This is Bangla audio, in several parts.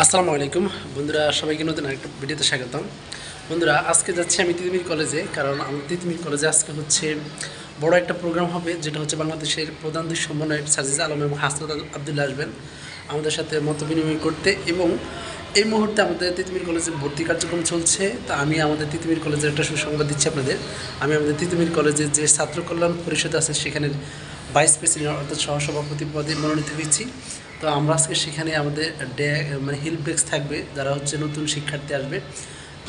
আসসালামু আলাইকুম বন্ধুরা, সবাইকে নতুন একটা ভিডিওতে স্বাগতম। বন্ধুরা, আজকে যাচ্ছি আমি তিতুমির কলেজে, কারণ আমাদের তিতুমির কলেজে আজকে হচ্ছে বড় একটা প্রোগ্রাম হবে, যেটা হচ্ছে বাংলাদেশের প্রধান দুই সমন্বয়ক সাজিদ আলম এবং হাসনাত আবদুল্লাহ আসবেন আমাদের সাথে মত বিনিময় করতে। এবং এই মুহূর্তে আমাদের তিতুমির কলেজে ভর্তি কার্যক্রম চলছে। তা আমি আমাদের তিতুমির কলেজের একটা সুসংবাদ দিচ্ছি আপনাদের। আমি আমাদের তিতুমির কলেজের যে ছাত্র কল্যাণ পরিষদ আছে সেখানের ভাইস প্রেসিডেন্ট অর্থাৎ সহসভাপতি পদে মনোনীত হয়েছি। তো আমরা আজকে সেখানে আমাদের হেল্প ডেস্ক থাকবে, যারা হচ্ছে নতুন শিক্ষার্থী আসবে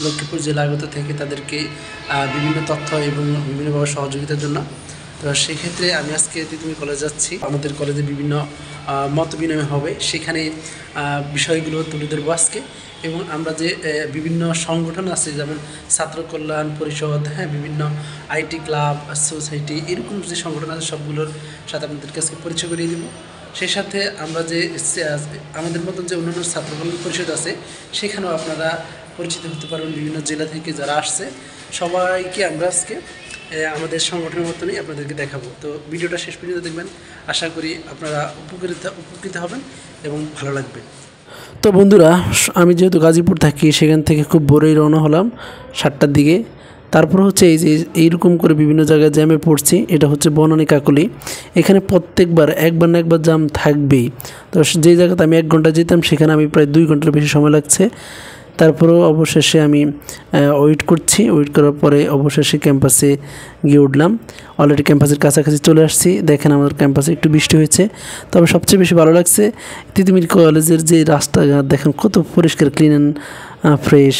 লক্ষ্মীপুর জেলাগত থেকে, তাদেরকে বিভিন্ন তথ্য এবং বিভিন্নভাবে সহযোগিতার জন্য। তো সেক্ষেত্রে আমি আজকে তিতুমির কলেজ যাচ্ছি। আমাদের কলেজে বিভিন্ন মত বিনিময় হবে, সেখানে বিষয়গুলো তুলে ধরবো আজকে। এবং আমরা যে বিভিন্ন সংগঠন আছে, যেমন ছাত্র কল্যাণ পরিষদ, বিভিন্ন আইটি ক্লাব, সোসাইটি, এরকম যে সংগঠন আছে সবগুলোর সাথে আপনাদেরকে আজকে পরিচয় করিয়ে দেবো। সেই সাথে আমরা যে আমাদের মতন যে অন্যান্য ছাত্র কল্যাণ পরিষদ আছে সেখানেও আপনারা পরিচিত হতে পারবেন। বিভিন্ন জেলা থেকে যারা আসছে সবাইকে আমরা আজকে আমাদের সংগঠনের মতনই আপনাদেরকে দেখাবো। তো ভিডিওটা শেষ পর্যন্ত দেখবেন, আশা করি আপনারা উপকৃত হবেন এবং ভালো লাগবে। তো বন্ধুরা, আমি যেহেতু গাজীপুর থাকি, সেখান থেকে খুব ভোরেই রওনা হলাম 7টার দিকে। তারপর হচ্ছে এই যে এইরকম করে বিভিন্ন জায়গায় জ্যামে পড়ছি। এটা হচ্ছে বনানী কাকলি। এখানে প্রত্যেকবার একবার না একবার জ্যাম থাকবেই। তো যেই জায়গাতে আমি 1 ঘন্টা যেতাম সেখানে আমি প্রায় 2 ঘন্টার বেশি সময় লাগছে। তারপরেও অবশেষে আমি ওয়েট করার পরে অবশেষে ক্যাম্পাসে গিয়ে উঠলাম। অলরেডি ক্যাম্পাসের কাছাকাছি চলে আসছি। দেখেন আমাদের ক্যাম্পাসে একটু বৃষ্টি হয়েছে, তবে সবচেয়ে বেশি ভালো লাগছে তিতুমির কলেজের যে রাস্তাঘাট, দেখেন কত পরিষ্কার, ক্লিন অ্যান্ড ফ্রেশ।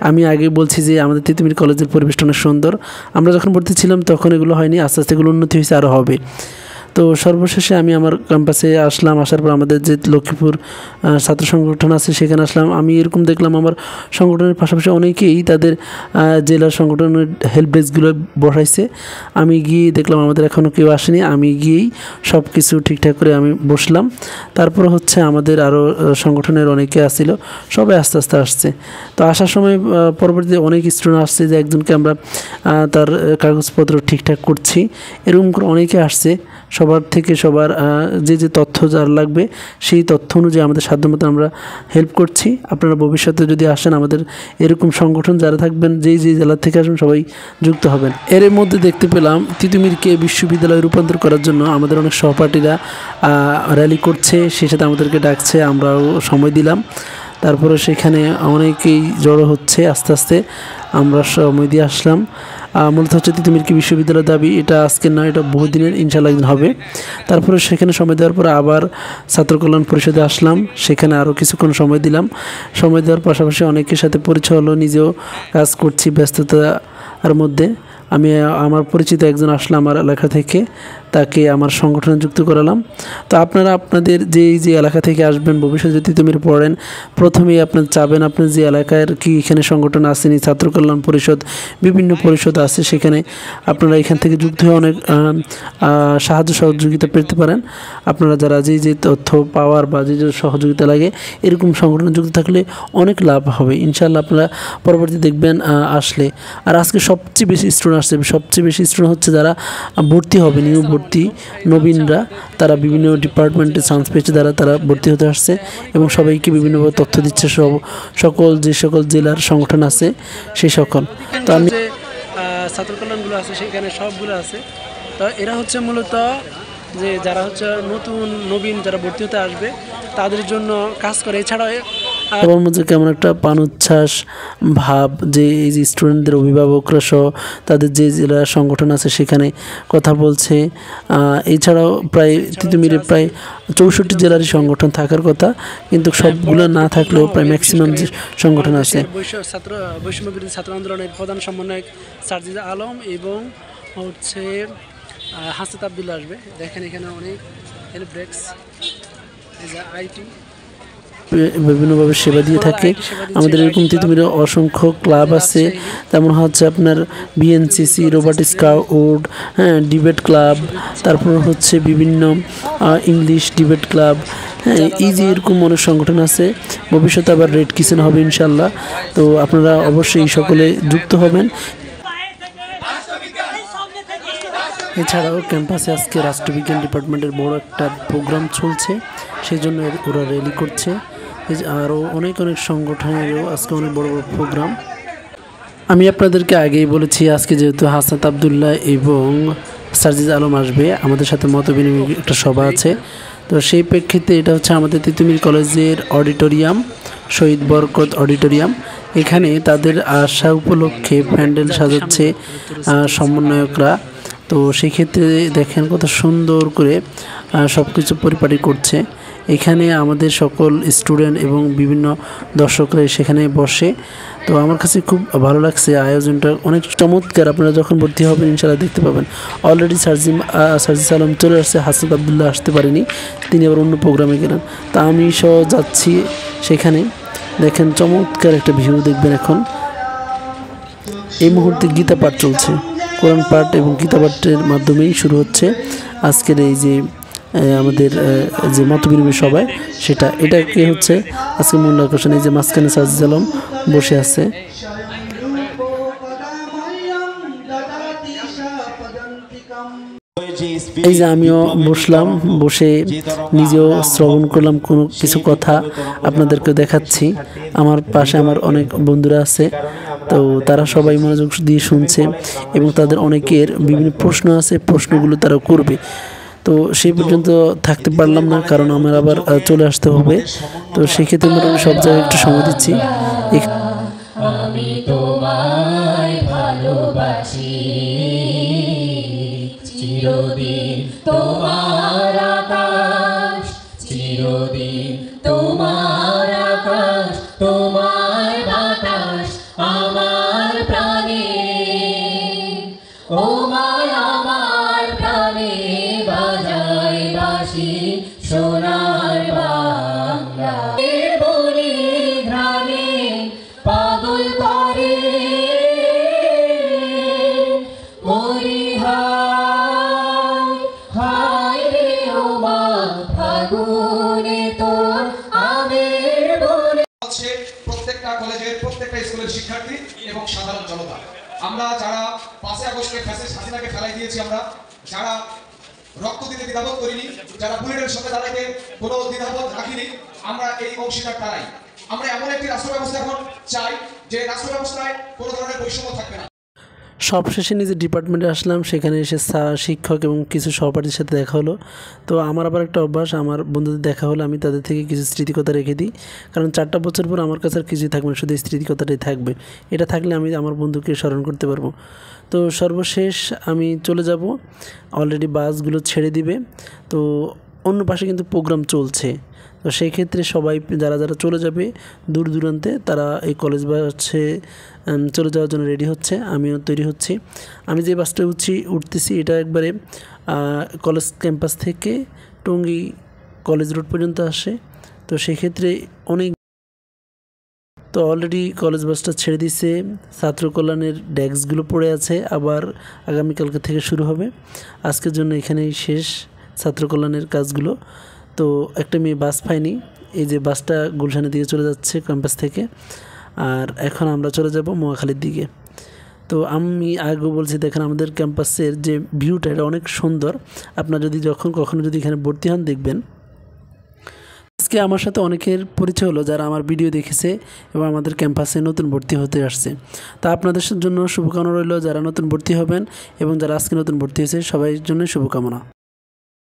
আমি আগে বলছি যে আমাদের তিতুমির কলেজের পরিবেশটা অনেক সুন্দর। আমরা যখন ভর্তি ছিলাম তখন এগুলো হয়নি, আস্তে আস্তে এগুলো উন্নতি হয়েছে, আরও হবে। তো সর্বশেষে আমি আমার ক্যাম্পাসে আসলাম। আসার পর আমাদের যে লক্ষ্মীপুর ছাত্র সংগঠন আছে সেখানে আসলাম। আমি এরকম দেখলাম আমার সংগঠনের পাশাপাশি অনেকেই তাদের জেলার সংগঠনের হেল্প ডেস্কগুলো বসাইছে। আমি গিয়ে দেখলাম আমাদের এখনও কেউ আসেনি। আমি গিয়েই সব কিছু ঠিকঠাক করে আমি বসলাম। তারপর হচ্ছে আমাদের আরও সংগঠনের অনেকে আসছিল, সবাই আস্তে আস্তে আসছে। তো আসার সময় পরবর্তীতে অনেক স্টুডেন্ট আসছে, যে একজনকে আমরা তার কাগজপত্র ঠিকঠাক করছি, এরকম করে অনেকে আসছে। সবার থেকে সবার যে তথ্য যার লাগবে সেই তথ্য অনুযায়ী আমাদের সাধ্যমতো আমরা হেল্প করছি। আপনারা ভবিষ্যতে যদি আসেন, আমাদের এরকম সংগঠন যারা থাকবেন, যেই জেলা থেকে আসবেন সবাই যুক্ত হবেন। এর মধ্যে দেখতে পেলাম তিতুমিরকে বিশ্ববিদ্যালয়ে রূপান্তর করার জন্য আমাদের অনেক সহপাঠীরা র্যালি করছে, সেই সাথে আমাদেরকে ডাকছে, আমরাও সময় দিলাম। তারপরে সেখানে অনেকেই জড়ো হচ্ছে। আস্তে আস্তে আমরা সময় দিয়ে আসলাম। মূলত হচ্ছে তিতুমিরকে বিশ্ববিদ্যালয়ের দাবি, এটা আজকের নয়, এটা বহুদিনের, ইনশাআল্লাহ একদিন হবে। তারপরে সেখানে সময় দেওয়ার পরে আবার ছাত্র কল্যাণ পরিষদে আসলাম, সেখানে আরও কিছুক্ষণ সময় দিলাম। সময় দেওয়ার পাশাপাশি অনেকের সাথে পরিচয় হলো, নিজেও কাজ করছি ব্যস্ততার মধ্যে। আমি আমার পরিচিত একজন আসলে আমার এলাকা থেকে, তাকে আমার সংগঠনে যুক্ত করালাম। তো আপনারা আপনাদের যে এলাকা থেকে আসবেন, ভবিষ্যতে যদি তিতুমির পড়েন, প্রথমেই আপনার চাবেন আপনার যে এলাকার কি এখানে সংগঠন আসেনি, ছাত্র কল্যাণ পরিষদ, বিভিন্ন পরিষদ আছে, সেখানে আপনারা এখান থেকে যুক্ত হয়ে অনেক সাহায্য সহযোগিতা পেতে পারেন। আপনারা যারা যে তথ্য পাওয়ার বা যে সহযোগিতা লাগে, এরকম সংগঠনে যুক্ত থাকলে অনেক লাভ হবে ইনশাআল্লাহ। আপনারা পরবর্তী দেখবেন আসলে। আর আজকে সবচেয়ে বেশি স্টুডেন্ট আসছে, সবচেয়ে বেশি স্টুডেন্ট হচ্ছে যারা ভর্তি হবে, নিউ ভর্তি নবীনরা, তারা বিভিন্ন ডিপার্টমেন্টে চান্স পেয়েছে, তারা ভর্তি হতে আসছে এবং সবাইকে বিভিন্নভাবে তথ্য দিচ্ছে, যে সকল জেলার সংগঠন আছে সেই সকল। তো আমি ছাত্র কল্যাণগুলো আছে সেখানে সবগুলো আছে। তো এরা হচ্ছে মূলত যে যারা হচ্ছে নবীন যারা ভর্তি হতে আসবে তাদের জন্য কাজ করে। এছাড়াও আমার মধ্যে কেমন একটা পানুচ্ছ্বাস ভাব, যে এই যে স্টুডেন্টদের অভিভাবকরা সহ তাদের যে জেলা সংগঠন আছে সেখানে কথা বলছে। এছাড়াও প্রায় তিতুমিরে প্রায় 64 জেলারই সংগঠন থাকার কথা, কিন্তু সবগুলো না থাকলেও প্রায় ম্যাক্সিমাম যে সংগঠন আছে। বৈষম্য বিরোধী ছাত্র আন্দোলনের প্রধান সমন্বয়ক সাজিদ আলম এবং হচ্ছে হাসনাত আবদুল্লাহ আসবে। দেখেন এখানে অনেক হেল্প ডেস্ক, আইটি বিভিন্নভাবে সেবা দিয়ে থাকে। আমাদের এরকম তিতুমিরে অসংখ্য ক্লাব আছে, তেমন হচ্ছে আপনার BNCC, robot scout, debate club, তারপর হচ্ছে বিভিন্ন ইংলিশ ডিবেট ক্লাব, এই যে এরকম অনেক সংগঠন আছে। ভবিষ্যতে আবার রেড কিচেন হবে ইনশাআল্লাহ। তো আপনারা অবশ্যই সকলে যুক্ত হবেন। এছাড়াও ক্যাম্পাসে আজকে রাষ্ট্রবিজ্ঞান ডিপার্টমেন্টের বড় একটা প্রোগ্রাম চলছে, সেই জন্য ওরা র্যালি করছে। এই যে আরও অনেক অনেক সংগঠনেরও আজকে অনেক বড় বড় প্রোগ্রাম। আমি আপনাদেরকে আগেই বলেছি আজকে যেহেতু হাসনাত আবদুল্লাহ এবং সার্জিজ আলম আসবে, আমাদের সাথে মত বিনিময় একটা সভা আছে। তো সেই প্রেক্ষিতে এটা হচ্ছে আমাদের তিতুমির কলেজের অডিটোরিয়াম, শহীদ বরকত অডিটোরিয়াম। এখানে তাদের আসা উপলক্ষে প্যান্ডেল সাজাচ্ছে সমন্বয়করা। তো সেক্ষেত্রে দেখেন কত সুন্দর করে সব কিছু পরিপাটি করছে। এখানে আমাদের সকল স্টুডেন্ট এবং বিভিন্ন দর্শকরা সেখানে বসে। তো আমার কাছে খুব ভালো লাগছে, আয়োজনটা অনেক চমৎকার। আপনারা যখন ভর্তি হবেন ইনশাআল্লাহ দেখতে পাবেন। অলরেডি সার্জিস আলম চলে আসছে, হাসনাত আবদুল্লাহ আসতে পারেনি, তিনি আবার অন্য প্রোগ্রামে গেলেন। তা আমি সহ যাচ্ছি সেখানে। দেখেন চমৎকার একটা ভিউ দেখবেন। এখন এই মুহূর্তে গীতা পাঠ চলছে, কোরআন পাঠ এবং গীতা পাঠের মাধ্যমেই শুরু হচ্ছে আজকের এই যে আমাদের যে মতবিনিময় সভায় সেটা। এটাকে হচ্ছে আজকে মূল আকর্ষণ। এই যে মাঝখানে সার্জিস আলম বসে আছে। এই যে আমিও বসলাম, বসে নিজেও শ্রবণ করলাম কোনো কিছু কথা, আপনাদেরকে দেখাচ্ছি। আমার পাশে আমার অনেক বন্ধুরা আছে, তো তারা সবাই মনোযোগ দিয়ে শুনছে এবং তাদের অনেকের বিভিন্ন প্রশ্ন আছে, প্রশ্নগুলো তারা করবে। তো সেই পর্যন্ত থাকতে পারলাম না, কারণ আমার আবার চলে আসতে হবে। তো সেক্ষেত্রে মোটামুটি সব জায়গায় একটু সময় দিচ্ছি। আমি তোমায় ভালোবাসি, চিরদিন তোমার আকাশ, চিরদিন তোমার আকাশ, তোমার বাতাস আমার প্রাণে, ও মায় আমার প্রাণে বাজায় বাঁশি সোনার বাংলা। বলি ঘ্রাণে পাগল করে মরি হায় রে ও মা ফাগুনে তোর আমের বনে। প্রত্যেকটা কলেজের প্রত্যেকটা স্কুলের শিক্ষার্থী এবং সাধারণ জনতা, আমরা যারা 5 আগস্টে ফ্যাসিস্ট হাসিনাকে ফেলাই দিয়েছি, আমরা যারা রক্ত দিতে দ্বিধাবোধ করিনি, যারা বুলেটের সাথে দাঁড়াতে কোনো দ্বিধাবোধ রাখিনি, আমরা এই অংশীদার তারাই। আমরা এমন একটি রাষ্ট্র ব্যবস্থা এখন চাই যে রাষ্ট্র ব্যবস্থায় কোনো ধরনের বৈষম্য থাকবে না। সবশেষে নিজের ডিপার্টমেন্টে আসলাম, সেখানে এসে শিক্ষক এবং কিছু সহপাঠীর সাথে দেখা হলো। তো আমার আবার একটা অভ্যাস, আমার বন্ধুদের দেখা হলে আমি তাদের থেকে কিছু স্মৃতিকথা রেখে দিই, কারণ 4টা বছর পর আমার কাছে আর কিছুই থাকবে না, শুধু স্মৃতিকথাটাই থাকবে। এটা থাকলে আমি আমার বন্ধুকে স্মরণ করতে পারবো। তো সর্বশেষ আমি চলে যাব, অলরেডি বাসগুলো ছেড়ে দিবে। তো অন্য পাশে কিন্তু প্রোগ্রাম চলছে। তো সেই ক্ষেত্রে সবাই যারা যারা চলে যাবে দূর দূরান্তে, তারা এই কলেজ বাসে চলে যাওয়ার জন্য রেডি হচ্ছে, আমিও তৈরি হচ্ছি। আমি যে বাসটা উঠতেছি এটা একবারে কলেজ ক্যাম্পাস থেকে টঙ্গী কলেজ রোড পর্যন্ত আসে। তো সেক্ষেত্রে অনেক, তো অলরেডি কলেজ বাসটা ছেড়ে দিচ্ছে, ছাত্র কল্যাণের ডেস্কগুলো পড়ে আছে, আবার আগামীকালকে থেকে শুরু হবে। আজকের জন্য এখানেই শেষ ছাত্র কল্যাণের কাজগুলো। তো একটা মেয়ে বাস পায়নি, এই যে বাসটা গুলশানের দিকে চলে যাচ্ছে ক্যাম্পাস থেকে, আর এখন আমরা চলে যাব মহাখালীর দিকে। তো আমি আগেও বলছি, দেখেন আমাদের ক্যাম্পাসের যে ভিউটা এটা অনেক সুন্দর। আপনারা যদি কখনো যদি এখানে ভর্তি হন দেখবেন। আজকে আমার সাথে অনেকের পরিচয় হলো যারা আমার ভিডিও দেখেছে এবং আমাদের ক্যাম্পাসে নতুন ভর্তি হতে আসছে। তা আপনাদের জন্য শুভকামনা রইল, যারা নতুন ভর্তি হবেন এবং যারা আজকে নতুন ভর্তি হয়েছে সবাই জন্য শুভকামনা।